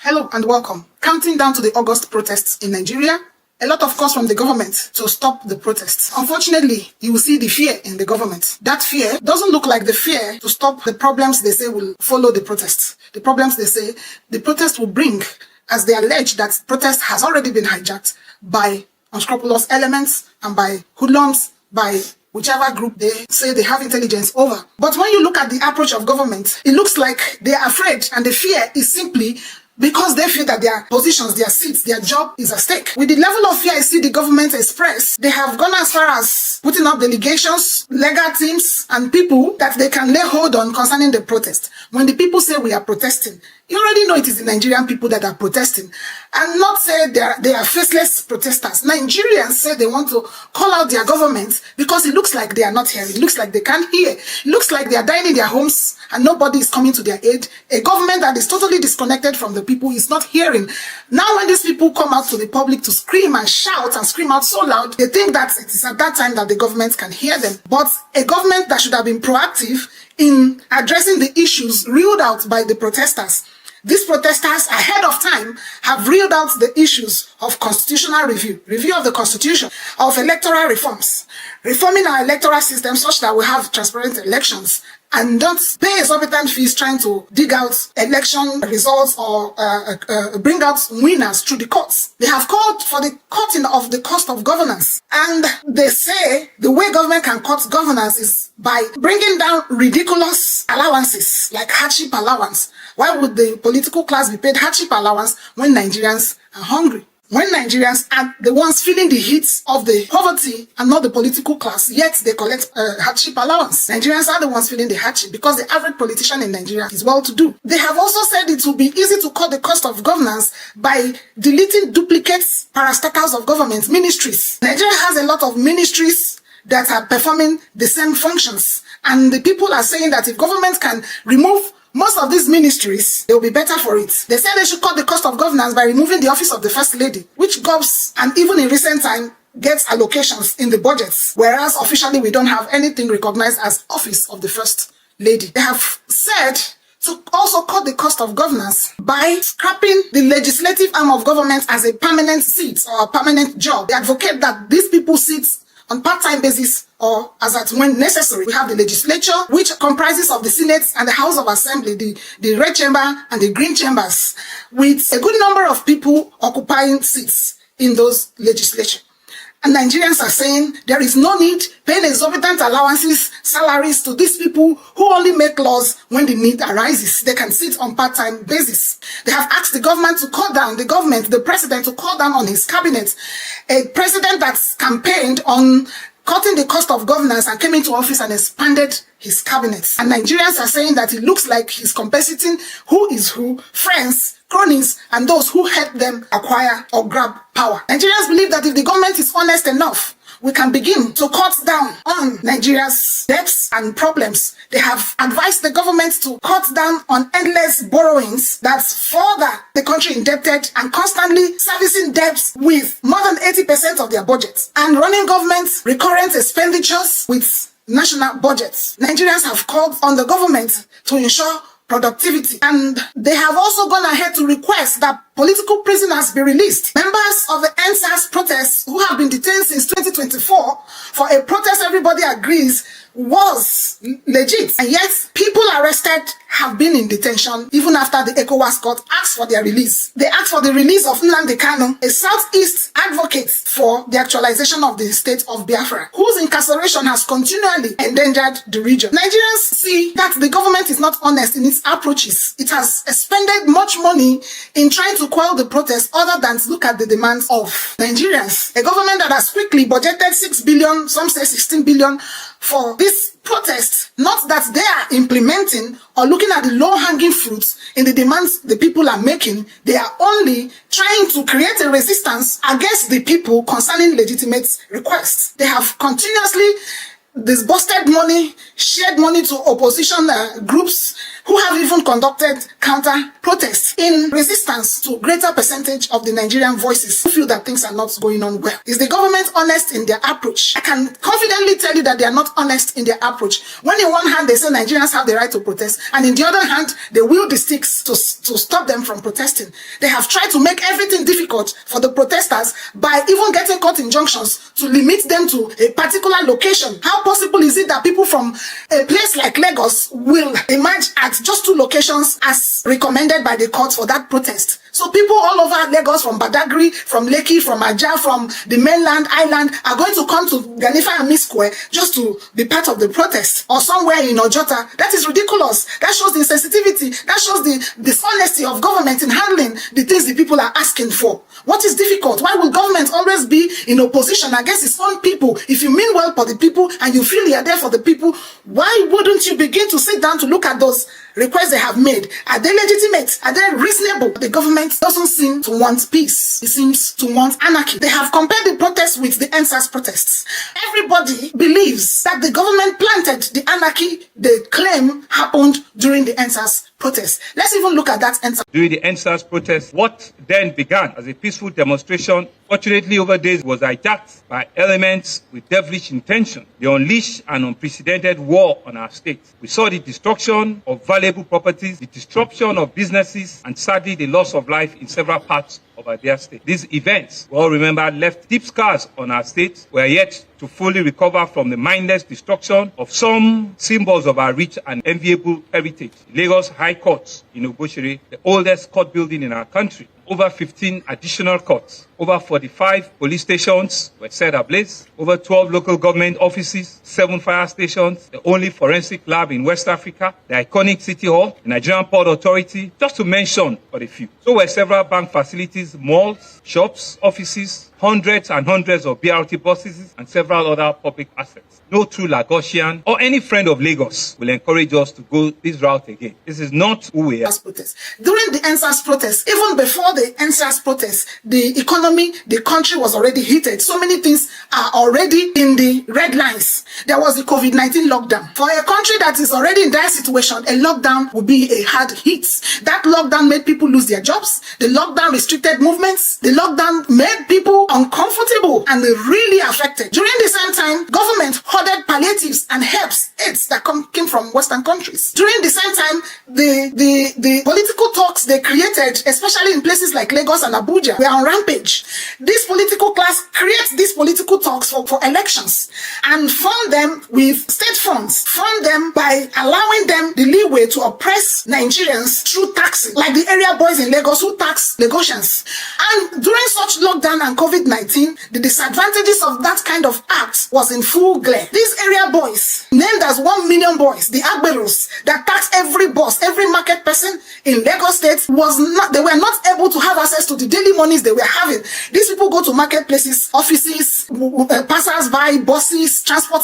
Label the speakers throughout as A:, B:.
A: Hello and welcome. Counting down to the August protests in Nigeria, a lot of calls from the government to stop the protests. Unfortunately, you will see the fear in the government. That fear doesn't look like the fear to stop the problems they say will follow the protests. The problems they say the protest will bring, as they allege that protest has already been hijacked by unscrupulous elements and by hoodlums, by whichever group they say they have intelligence over. But when you look at the approach of government, it looks like they are afraid, and the fear is simply because they feel that their positions, their seats, their job is at stake. With the level of fear I see the government express, they have gone as far as putting up delegations, legal teams, and people that they can lay hold on concerning the protest. When the people say we are protesting, you already know it is the Nigerian people that are protesting, and not say they are faceless protesters. Nigerians say they want to call out their government because it looks like they are not hearing. It looks like they can't hear. It looks like they are dying in their homes and nobody is coming to their aid. A government that is totally disconnected from the people is not hearing. Now when these people come out to the public to scream and shout and scream out so loud, they think that it is at that time that the government can hear them. But a government that should have been proactive in addressing the issues reeled out by the protesters. These protesters, ahead of time, have reeled out the issues of constitutional review of the constitution, of electoral reforms, reforming our electoral system such that we have transparent elections, and don't pay exorbitant fees trying to dig out election results or bring out winners through the courts. They have called for the cutting of the cost of governance. And they say the way government can cut governance is by bringing down ridiculous allowances, like hardship allowance. Why would the political class be paid hardship allowance when Nigerians are hungry? When Nigerians are the ones feeling the heat of the poverty and not the political class, yet they collect hardship allowance. Nigerians are the ones feeling the hardship because the average politician in Nigeria is well-to-do. They have also said it will be easy to cut the cost of governance by deleting duplicates, parastatals of government, ministries. Nigeria has a lot of ministries that are performing the same functions, and the people are saying that if government can remove most of these ministries, they will be better for it. They say they should cut the cost of governance by removing the office of the First Lady, which GOVs, and even in recent time, gets allocations in the budgets, whereas officially we don't have anything recognized as office of the First Lady. They have said to also cut the cost of governance by scrapping the legislative arm of government as a permanent seat or a permanent job. They advocate that these people sit on part-time basis or as at when necessary. We have the legislature, which comprises of the Senate and the House of Assembly, the red chamber and the green chambers, with a good number of people occupying seats in those legislatures. And Nigerians are saying there is no need paying exorbitant allowances, salaries to these people who only make laws when the need arises. They can sit on part-time basis. They have asked the government to cut down, the president to cut down on his cabinet. A president that's campaigned on cutting the cost of governance and came into office and expanded his cabinet. And Nigerians are saying that it looks like he's compensating who is who, friends, cronies, and those who help them acquire or grab power. Nigerians believe that if the government is honest enough, we can begin to cut down on Nigeria's debts and problems. They have advised the government to cut down on endless borrowings that's further the country indebted and constantly servicing debts with more than 80% of their budget, and running government's recurrent expenditures with national budgets. Nigerians have called on the government to ensure productivity, and they have also gone ahead to request that political prisoners be released. Members of the SARS protests who have been detained since 2024 for a protest everybody agrees was legit, and yet people arrested have been in detention even after the ECOWAS court asked for their release. They asked for the release of Nnamdi Kanu, a Southeast advocate for the actualization of the state of Biafra, whose incarceration has continually endangered the region. Nigerians see that the government is not honest in its approaches. It has expended much money in trying to quell the protests other than to look at the demands of Nigerians. A government that has quickly budgeted 6 billion, some say 16 billion, for this protest, not that they are implementing or looking at the low-hanging fruits in the demands the people are making. They are only trying to create a resistance against the people concerning legitimate requests. They have continuously disbursed money, shared money to opposition groups who have even conducted counter-protests in resistance to greater percentage of the Nigerian voices who feel that things are not going on well. Is the government honest in their approach? I can confidently tell you that they are not honest in their approach. When in one hand they say Nigerians have the right to protest, and in the other hand they wield the sticks to stop them from protesting. They have tried to make everything difficult for the protesters by even getting court injunctions to limit them to a particular location. How possible is it that people from a place like Lagos will emerge at just 2 locations as recommended by the court for that protest? So people all over Lagos, from Badagry, from Lekki, from Ajah, from the mainland island, are going to come to Ganifa Ami Square just to be part of the protest, or somewhere in Ojota. That is ridiculous. That shows the insensitivity. That shows the dishonesty of government in handling the things the people are asking for. What is difficult? Why will government always be in opposition against its own people? If you mean well for the people and you feel you are there for the people, why wouldn't you begin to sit down to look at those requests they have made? Are they legitimate? Are they reasonable? The government doesn't seem to want peace. It seems to want anarchy. They have compared the protests with the SARS protests. Everybody believes that the government planted the anarchy they claim happened during the SARS protests. Let's even look at that SARS.
B: During the SARS protests, what then began as a peaceful demonstration, fortunately over days was hijacked by elements with devilish intention. They unleashed an unprecedented war on our state. We saw the destruction of valuable properties, the disruption of businesses, and sadly the loss of life in several parts of our dear state. These events, we all remember, left deep scars on our state. We are yet to fully recover from the mindless destruction of some symbols of our rich and enviable heritage. Lagos High Court in Ogboshere, the oldest court building in our country. Over 15 additional courts, over 45 police stations were set ablaze, over 12 local government offices, 7 fire stations, the only forensic lab in West Africa, the iconic City Hall, the Nigerian Port Authority, just to mention but a few. So were several bank facilities, malls, shops, offices, hundreds and hundreds of BRT buses, and several other public assets. No true Lagosian or any friend of Lagos will encourage us to go this route again. This is not who we are.
A: During the SARS protests, even before the SARS protests, the economy, the country was already heated. So many things are already in the red lines. There was the COVID-19 lockdown. For a country that is already in that situation, a lockdown would be a hard hit. That lockdown made people lose their jobs. The lockdown restricted movements. The lockdown made people uncomfortable and really affected. During the same time, government hoarded palliatives and herbs, aids that came from Western countries. During the same time, the political talks they created, especially in places like Lagos and Abuja, were on rampage. This political class creates these political talks for elections and fund them with state funds, fund them by allowing them the leeway to oppress Nigerians through taxing, like the area boys in Lagos who tax Lagosians. And during such lockdown and COVID-19, the disadvantages of that kind of act was in full glare. These area boys, named as 1 million boys, the Agberos, that tax every boss, every market person in Lagos State, they were not able to have access to the daily monies they were having. These people go to marketplaces, offices, passers-by, buses, transport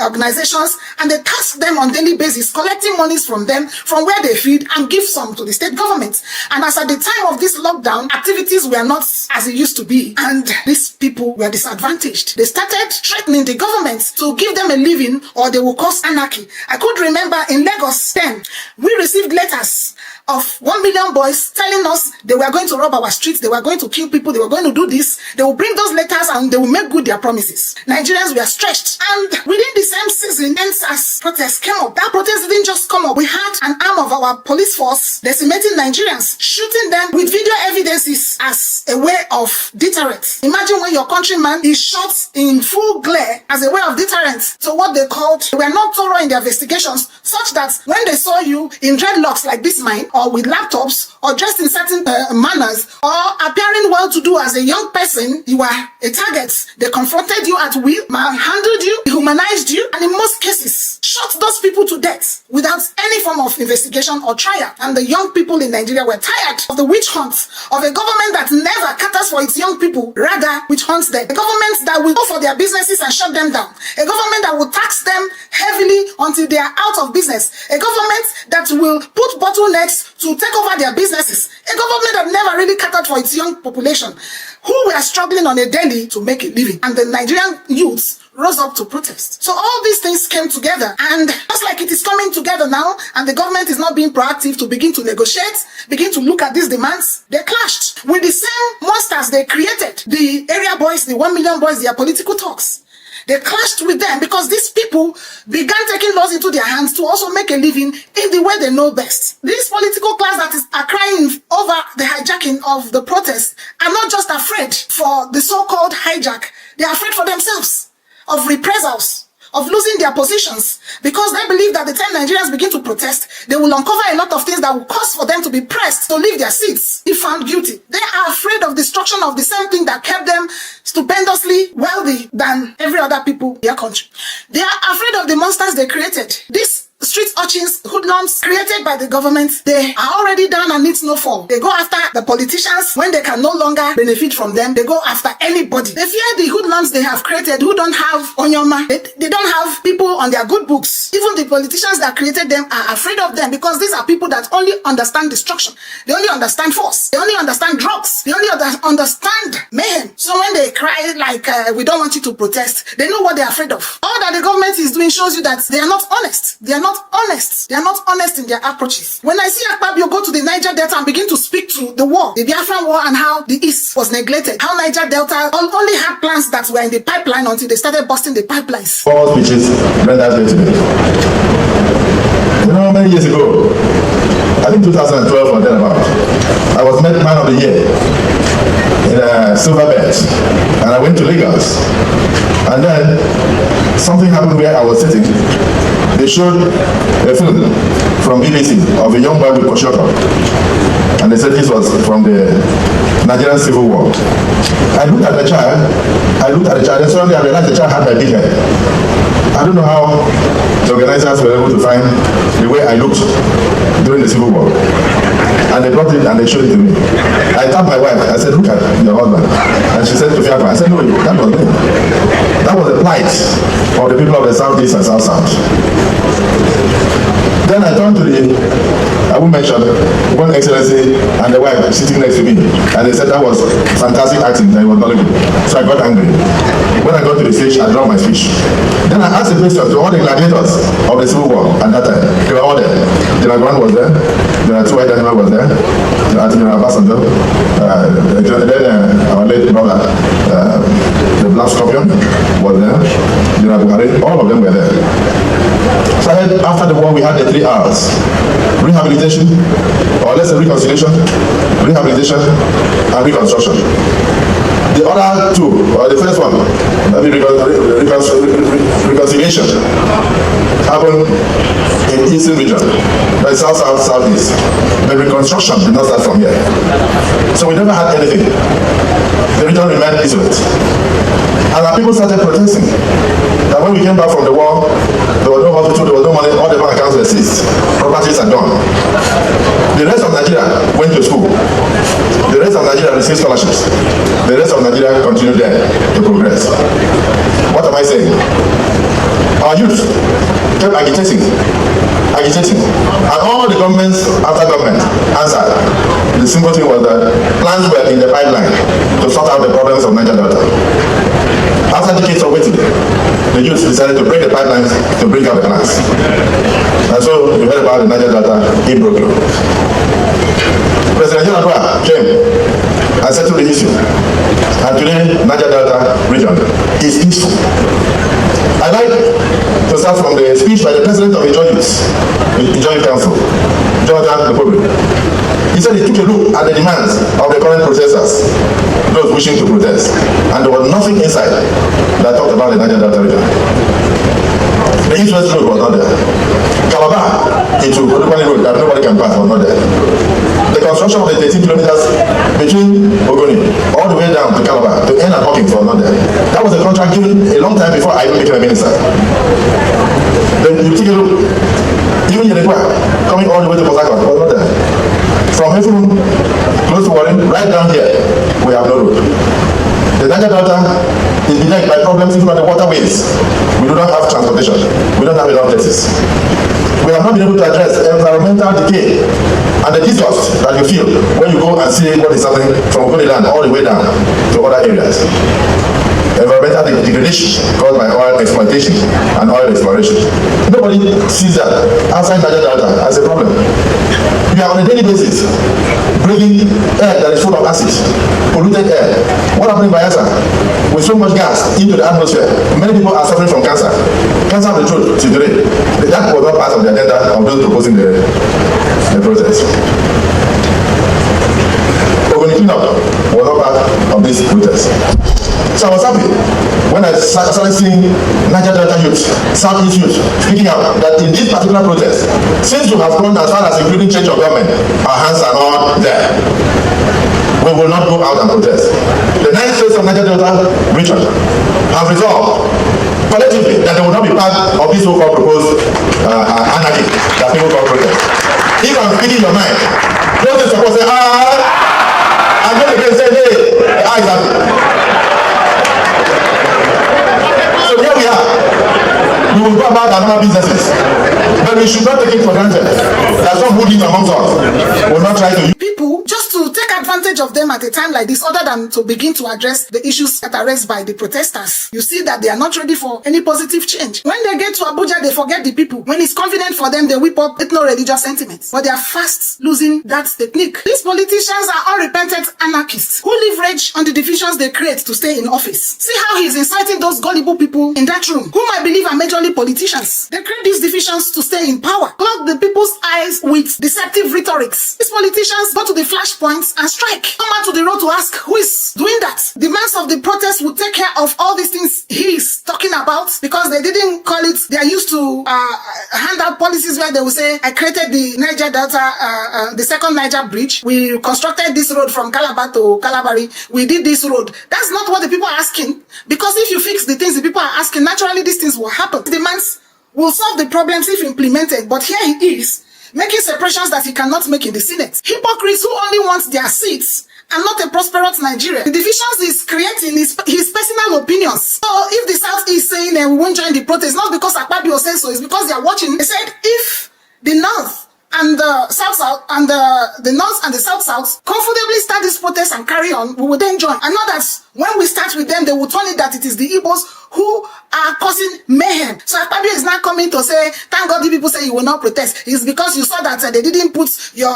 A: organizations, and they task them on daily basis, collecting monies from them, from where they feed, and give some to the state government. And as at the time of this lockdown, activities were not as it used to be, and these people were disadvantaged. They started threatening the government to give them a living or they will cause anarchy. I could remember in Lagos then, we received letters of 1 million boys telling us they were going to rob our streets, they were going to kill people, they were going to do this. They will bring those letters and they will make good their promises. Nigerians were stretched. And within the same season, NSAS protests came up. That protest didn't just come up. We had an arm of our police force decimating Nigerians, shooting them with video evidences as a way of deterrent. Imagine when your countryman is shot in full glare as a way of deterrent to what they called, they were not thorough in their investigations, such that when they saw you in dreadlocks like this mine, or with laptops, or dressed in certain manners, or appearing well-to-do as a young person, you were a target. They confronted you at will, manhandled you, dehumanized you, and in most cases, shot those people to death without any form of investigation or trial. And the young people in Nigeria were tired of the witch hunt of a government that never caters for its young people, rather witch hunts them. A government that will go for their businesses and shut them down. A government that will tax them heavily until they are out of business. A government that will put bottlenecks to take over their businesses. A government that never really catered for its young population, who were struggling on a daily to make a living. And the Nigerian youths rose up to protest. So all these things came together, and just like it is coming together now, and the government is not being proactive to begin to negotiate, begin to look at these demands, they clashed with the same monsters they created, the area boys, the 1 million boys, their political talks. They clashed with them because these people began taking laws into their hands to also make a living in the way they know best. This political class that are crying over the hijacking of the protests are not just afraid for the so-called hijack, they are afraid for themselves of reprisals, of losing their positions, because they believe that the time Nigerians begin to protest, they will uncover a lot of things that will cause for them to be pressed to leave their seats if found guilty. They are afraid of destruction of the same thing that kept them stupendously wealthy than every other people in their country. They are afraid of the monsters they created. These street urchins, hoodlums created by the government, they are already down and needs no fall. They go after the politicians when they can no longer benefit from them. They go after anybody. They fear the hoodlums they have created who don't have onyoma. They don't have people on their good books. Even the politicians that created them are afraid of them because these are people that only understand destruction. They only understand force. They only understand drugs. They only understand mayhem. So when they cry like, we don't want you to protest, they know what they're afraid of. All that the government is doing shows you that they are not honest. They are not honest. They are not honest in their approaches. When I see Akpabio go to the Niger Delta and begin to speak to the war, the Biafran war, and how the East was neglected, how Niger Delta only had plans that were in the pipeline until they started busting the pipelines.
C: 4 speeches rendered here today. You know, many years ago, I think 2012 or thereabout, I was made man of the year in a silver belt, and I went to Lagos, and then something happened where I was sitting. They showed a film from BBC of a young boy with Koshoto, and they said this was from the Nigerian Civil War. I looked at the child, and suddenly I realized the child had my big head. I don't know how the organizers were able to find the way I looked during the Civil War. And they brought it and they showed it to me. I tapped my wife, I said, look at your husband. And she said to Fiakwa, I said, no, that was me. That was the plight of the people of the Southeast and South-South. Then I turned to I won't mention, One Excellency and the wife sitting next to me, and they said that was fantastic acting, that it was knowledgeable. So I got angry. When I got to the stage, I dropped my speech. Then I asked a question to all the gladiators of the Civil War at that time. They were all there. General Grant was there. General Two White Animal was there. General Ambassador. Then our late brother, the Black Scorpion, was there. General Buhari, all of them were there. So after the war, we had the 3 R's. Rehabilitation, or let's say reconciliation, rehabilitation, and reconstruction. The other 2, or the first one, reconciliation, happened in Eastern region, the South, Southeast. The reconstruction did not start from here. So we never had anything. The region remained isolate. And our people started protesting that when we came back from the war, there was no hospital, there was no money, all the bank accounts were seized, properties are gone. The rest of Nigeria went to school. The rest of Nigeria received scholarships. The rest of Nigeria continued there to progress. What am I saying? Our youth kept agitating. And all the governments after government answered. The simple thing was that plans were in the pipeline to sort out the problems of Niger Delta. After decades of waiting, the youth decided to break the pipelines to bring out the plans. And so you heard about the Niger Delta in Brooklyn. President Jonathan came and settled the issue. And today, Niger Delta region is peaceful. I'd like to start from the speech by the president of the Joint Council, Jonathan Republic. He said he took a look at the demands of the current protesters, those wishing to protest, and there was nothing inside that talked about the Niger Delta region. The East-West Road was not there. Calabar into Kodupani Road that nobody can pass was not there. The construction of the 13 kilometers between Ogoni all the way down to Calabar to end at Hawkins was not there. That was a contract given a long time before I even became a minister. Then you take a look, even Yerekwa coming all the way to Port Harcourt was not there. From Hefun, close to Warren, right down here, we have no road. The Niger Delta is beset by problems even on the waterways. We do not have transportation. We don't have enough places. We have not been able to address environmental decay and the disgust that you feel when you go and see what is happening from Ogoniland all the way down to other areas. environmental degradation caused by oil exploitation and oil exploration. Nobody sees that outside Niger Delta as a problem. We are on a daily basis breathing air that is full of acid, polluted air. What happened in Bayelsa? With so much gas into the atmosphere, many people are suffering from cancer. Cancer of the throat till today. That was not part of the agenda of those proposing the protest. Organic cleanup was not part of this protest. So I was happy when I started seeing Niger Delta youth, Southeast youth, speaking out that in this particular protest, since we have gone as far as including change of government, our hands are not there. We will not go out and protest. The 9 states of Niger Delta region have resolved collectively that they will not be part of this so-called proposed anarchy that people call protest. If I'm speaking your mind, don't just suppose say, I'm going to say, hey, exactly. So here we are. We will go about our normal businesses. But we should not take it for granted that some who live amongst us will not try to use
A: people just to take advantage of them at a time like this, other than to begin to address the issues that are raised by the protesters. You see that they are not ready for any positive change. When they get to Abuja, they forget the people. When it's convenient for them, they whip up ethno-religious sentiments. But they are fast losing that technique. These politicians are unrepentant anarchists who leverage on the divisions they create to stay in office. See how he's inciting those gullible people in that room, whom I believe are majorly politicians. They create these divisions to stay in power, clog the people's eyes with deceptive rhetorics. These politicians go to the flashpoints and strike. Come out to the road to ask who is doing that. The demands of the protest will take care of all these things he is talking about, because they didn't call it. They are used to hand out policies where they will say, I created the Niger Delta, the second Niger bridge. We constructed this road from Calabar to Calabari. We did this road. That's not what the people are asking, because if you fix the things the people are asking, naturally these things will happen. The demands will solve the problems if implemented, but here he is making separations that he cannot make in the Senate. Hypocrites who only want their seats and not a prosperous Nigeria. The divisions is creating his personal opinions. So if the South is saying we won't join the protest, not because Akpabio says so, it's because they are watching. They said if the North and the South and the North and the South comfortably start this protest and carry on, we will then join. And not that when we start with them, they will turn it that it is the Igbos who are causing mayhem. So Akpabio is not coming to say, thank God the people say you will not protest. It's because you saw that they didn't put your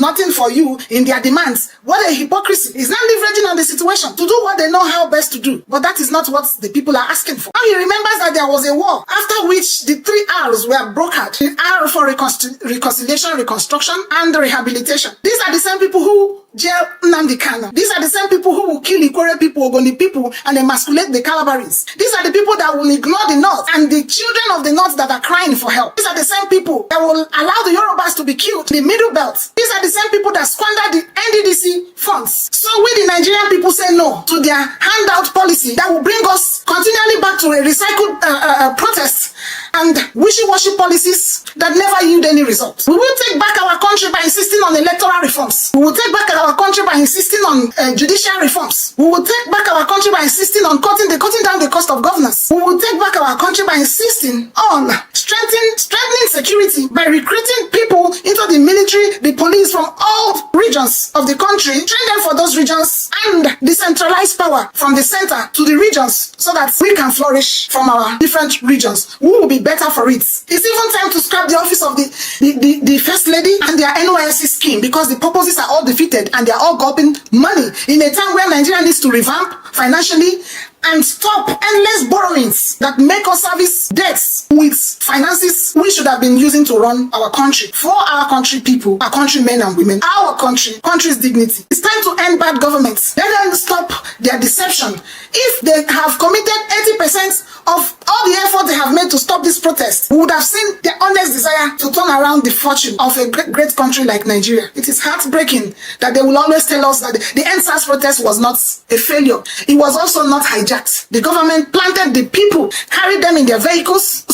A: nothing for you in their demands. What a hypocrisy. He's not leveraging on the situation to do what they know how best to do. But that is not what the people are asking for. Now he remembers that there was a war, after which the 3 R's were brokered. The R for reconciliation, reconstruction, and rehabilitation. These are the same people who jail Nnamdi Kanu. These are the same people who will kill Ikwere people, Ogoni people, and emasculate the Calabaris. These are the people that will ignore the North and the children of the North that are crying for help. These are the same people that will allow the Yorubas to be killed in the Middle Belt. These are the same people that squander the NDDC funds. So we, the Nigerian people, say no to their handout policy that will bring us continually back to a recycled protest and wishy-washy policies that never yield any results. We will take back our country by insisting on electoral reforms. We will take back our country by insisting on judicial reforms. We will take back our country by insisting on cutting down the cost of governance. We will take back our country by insisting on strengthening security by recruiting people into the military, the police from all regions of the country, train them for those regions, and decentralize power from the center to the regions so that we can flourish from our different regions. We will be better for it. It's even time to scrap the office of the First Lady and their NYSC scheme, because the purposes are all defeated and they are all gulping money in a time where Nigeria needs to revamp financially and stop endless borrowings that make us service debts with finances we should have been using to run our country, for our country people, our countrymen and women, our country's dignity. It's time to end bad governments. Let them stop their deception. If they have committed 80% of all the effort they have made to stop this protest, we would have seen their honest desire to turn around the fortune of a great country like Nigeria. It is heartbreaking that they will always tell us that the SARS protest was not a failure. It was also not hijacked. The government planted the people, carried them in their vehicles,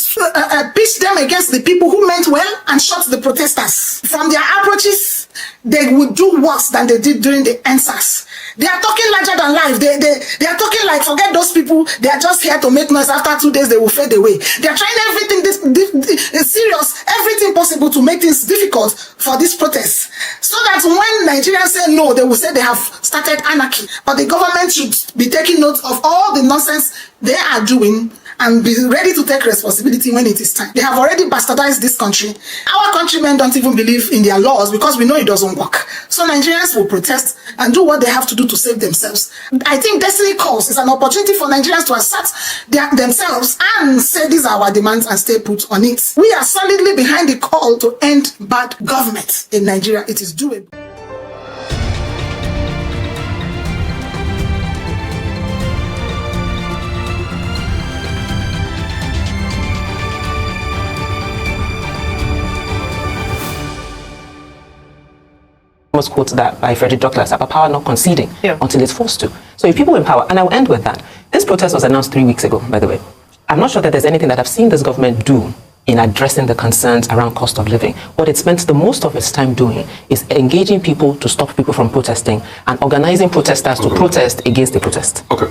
A: pitched them against the people who meant well, and shot the protesters. From their approaches, they would do worse than they did during the SARS. They are talking larger than life. They are talking like, forget those people. They are just here to make noise. After 2 days, they will fade away. They are trying everything serious, everything possible possible to make things difficult for these protests, so that when Nigerians say no, they will say they have started anarchy. But the government should be taking note of all the nonsense they are doing and be ready to take responsibility when it is time. They have already bastardized this country. Our countrymen don't even believe in their laws because we know it doesn't work. So Nigerians will protest and do what they have to do to save themselves. I think Destiny Calls is an opportunity for Nigerians to assert themselves and say these are our demands and stay put on it. We are solidly behind the call to end bad government in Nigeria. It is doable.
D: Was quote that by Frederick Douglass about power not conceding until it's forced to. So if people in power, and I will end with that, this protest was announced 3 weeks ago, by the way. I'm not sure that there's anything that I've seen this government do in addressing the concerns around cost of living. What it spent the most of its time doing is engaging people to stop people from protesting and organizing protesters to protest against the protest.
E: Okay.